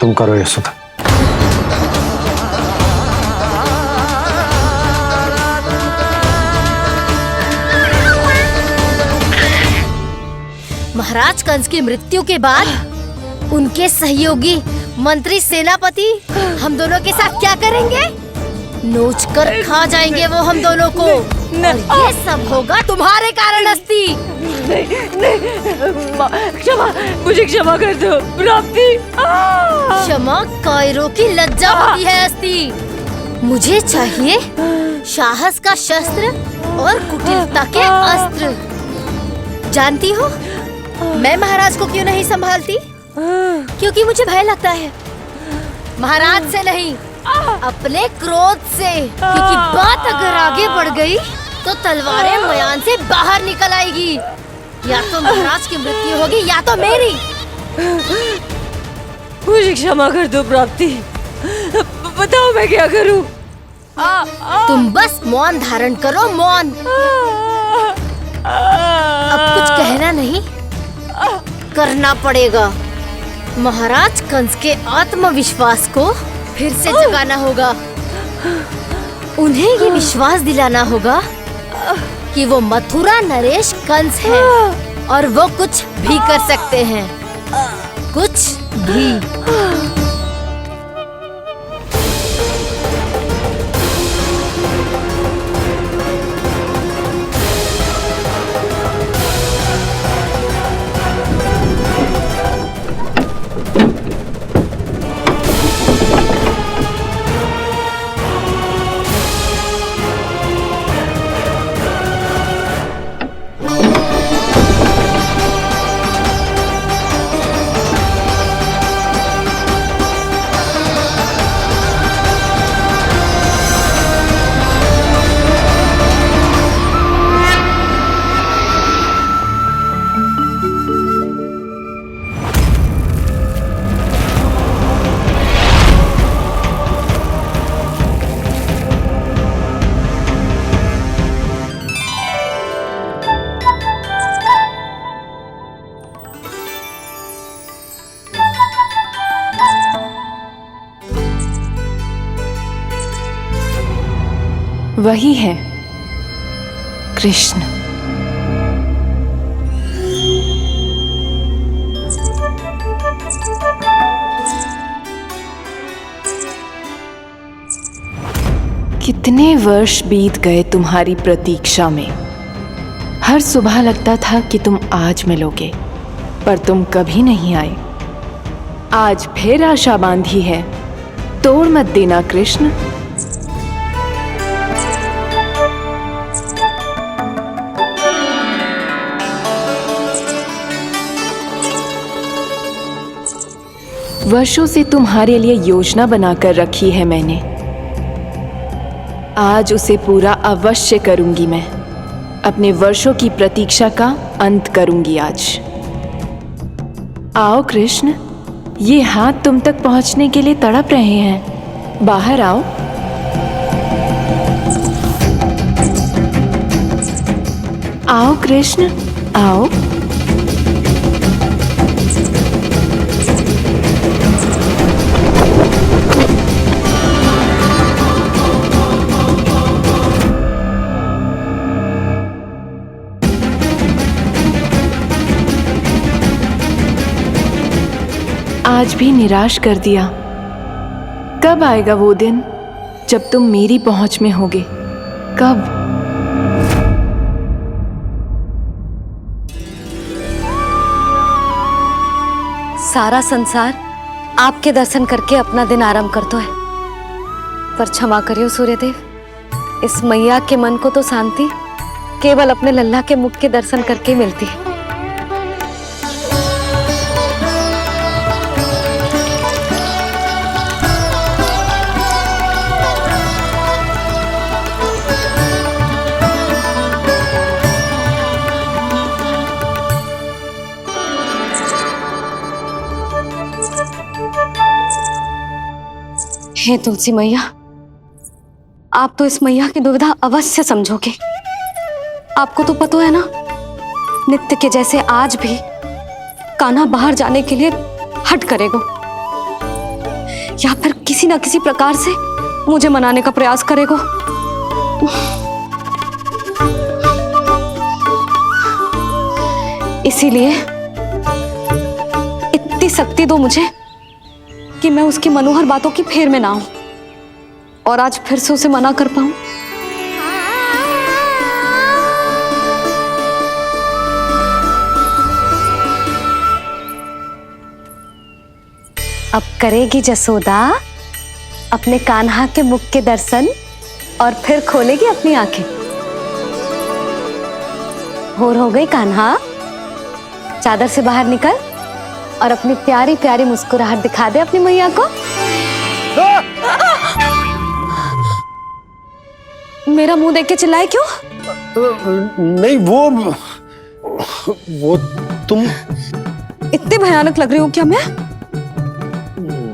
तुम करो यशोदा। महाराज कंस की मृत्यु के बाद उनके सहयोगी मंत्री सेनापति हम दोनों के साथ क्या करेंगे? नोच कर खा जाएंगे वो हम दोनों को। और ये सब होगा तुम्हारे कारण अस्ति। क्षमा, मुझे क्षमा कर दो प्राप्ति। क्षमा कायरों की लज्जा होती है अस्ति। मुझे चाहिए साहस का शस्त्र और कुटिलता के अस्त्र। जानती हो मैं महाराज को क्यों नहीं संभालती? क्योंकि मुझे भय लगता है। महाराज से नहीं, अपने क्रोध से, क्योंकि बात अगर आगे बढ़ गई तो तलवारें मयान से बाहर निकल आएगी। या तो महाराज की मृत्यु होगी या तो मेरी। मुझे क्षमा कर दो प्राप्ति, बताओ मैं क्या करूं? तुम बस मौन धारण करो, मौन। अब कुछ कहना नहीं, करना पड़ेगा। महाराज कंस के आत्मविश्वास को फिर से जगाना होगा। उन्हें ये विश्वास दिलाना होगा कि वो मथुरा नरेश कंस है और वो कुछ भी कर सकते हैं, कुछ भी। वही है कृष्ण। कितने वर्ष बीत गए तुम्हारी प्रतीक्षा में। हर सुबह लगता था कि तुम आज मिलोगे, पर तुम कभी नहीं आए। आज फिर आशा बांधी है, तोड़ मत देना कृष्ण। वर्षों से तुम्हारे लिए योजना बनाकर रखी है मैंने। आज उसे पूरा अवश्य करूंगी मैं। अपने वर्षों की प्रतीक्षा का अंत करूंगी आज। आओ कृष्ण, ये हाथ तुम तक पहुंचने के लिए तड़प रहे हैं। बाहर आओ। आओ कृष्ण, आओ। आज भी निराश कर दिया। कब आएगा वो दिन जब तुम मेरी पहुंच में होगे? कब? सारा संसार आपके दर्शन करके अपना दिन आराम करता है, पर क्षमा करियो सूर्यदेव, इस मैया के मन को तो शांति केवल अपने लल्ला के मुख के दर्शन करके ही मिलती है। हे तुलसी मैया, आप तो इस मैया की दुविधा अवश्य समझोगे। आपको तो पता है ना, नित्य के जैसे आज भी कान्हा बाहर जाने के लिए हट करेगा या फिर किसी ना किसी प्रकार से मुझे मनाने का प्रयास करेगा। इसीलिए इतनी शक्ति दो मुझे कि मैं उसकी मनोहर बातों की फेर में ना आऊं और आज फिर से उसे मना कर पाऊं। अब करेगी जसोदा अपने कान्हा के मुख के दर्शन और फिर खोलेगी अपनी आंखें। होर हो गई कान्हा, चादर से बाहर निकल और अपनी प्यारी प्यारी मुस्कुराहट दिखा दे अपनी मैया को। मेरा मुंह देख के चिल्लाए क्यों? नहीं वो तुम इतनी भयानक लग रही हूँ क्या मैं?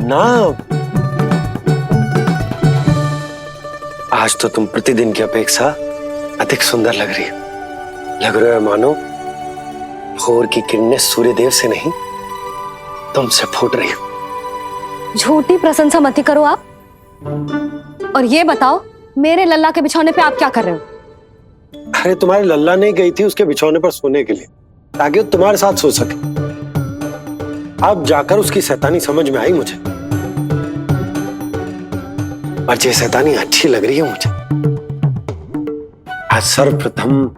ना, आज तो तुम प्रतिदिन की अपेक्षा अधिक सुंदर लग रही हो। लग रहा है मानो भोर की किरणें सूर्यदेव से नहीं तुमसे फूट रही हो। झूठी प्रशंसा मत ही करो आप। और ये बताओ, मेरे लल्ला के बिछौने पे आप क्या कर रहे हो? अरे तुम्हारी लल्ला नहीं गई थी उसके बिछौने पर सोने के लिए ताकि वो तुम्हारे साथ सो सके। अब जाकर उसकी शैतानी समझ में आई मुझे, और ये शैतानी अच्छी लग रही है मुझे। आज सर्वप्रथम